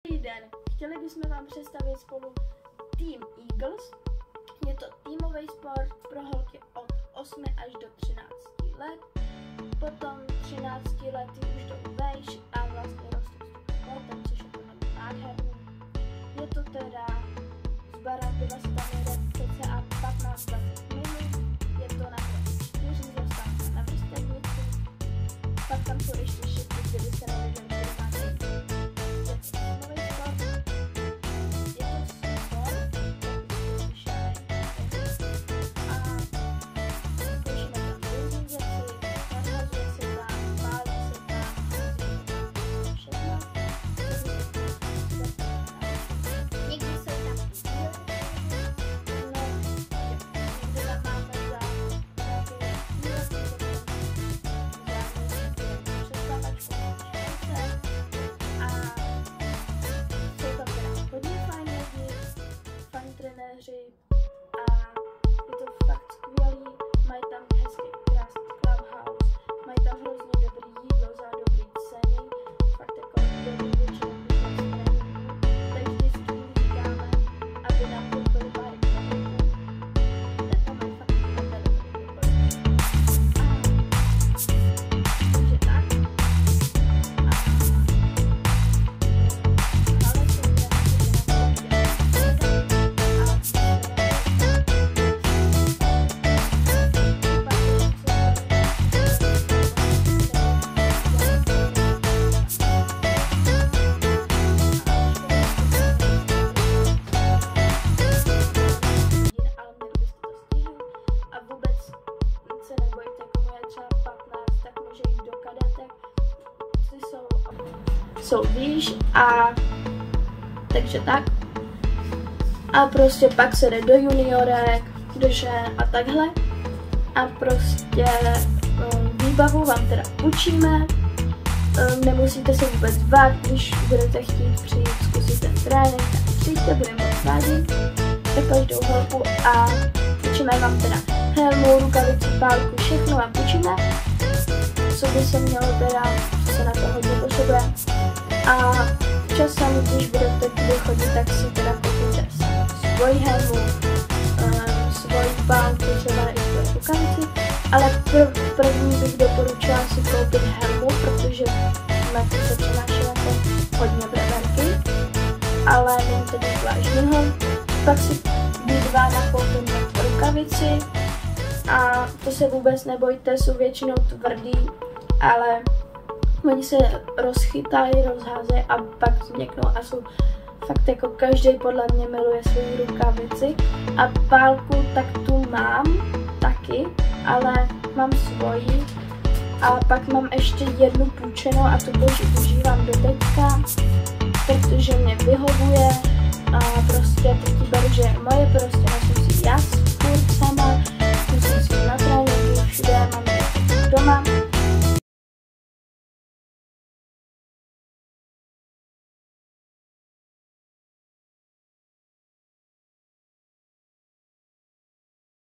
Dobrý den, chtěli bychom vám představit spolu Team Eagles. Je to týmový sport pro holky od 8 až do 13 let. Potom 13 lety už jdou vejš a vlastně rostou sportem, což je to nádherný. Je to teda z baráku nastavené cca 15-20 minut. Je to na 4 zastávka na vrstevnici. Pak tam jsou ještě šipky, kdyby se nevěděli, že máte. A je to fakt skvělý, mají tam hezký krásný clubhouse, mají tam hrozně dobrý jídlo za dobrý ceny, fakt jako dobrý většinou tak vždycky říkáme, aby nám koupili pár kvalů. Tak mají fakt dobrý takže tak. Jsou výš a takže tak. A prostě pak se jde do juniorek, do žen a takhle. A prostě výbavu vám teda učíme. Nemusíte se vůbec bát, když budete chtít přijít zkusit ten trénink, tak přijďte, budeme odvádět za každou holku a učíme vám teda helmu, rukavici, pálku, všechno vám učíme. Co by se mělo teda, se na to hodně potřebuje. A časem, když budete tudy chodit, tak si teda koupíte svoji helmu, svoji pálku, třeba i svoji rukavici. Ale první bych doporučila si koupit helmu, protože na to se přenáší jako hodně bremenky. Ale není to nic vážného. Pak si dva nakoupím rukavici. A to se vůbec nebojte, jsou většinou tvrdý, ale oni se rozchytají, rozházejí a pak změknou a jsou fakt jako každý podle mě miluje svou rukavici. A pálku tak tu mám taky, ale mám svoji. A pak mám ještě jednu půjčenou a tu používám do teďka, protože mě vyhovuje a prostě teď beru, že moje prostě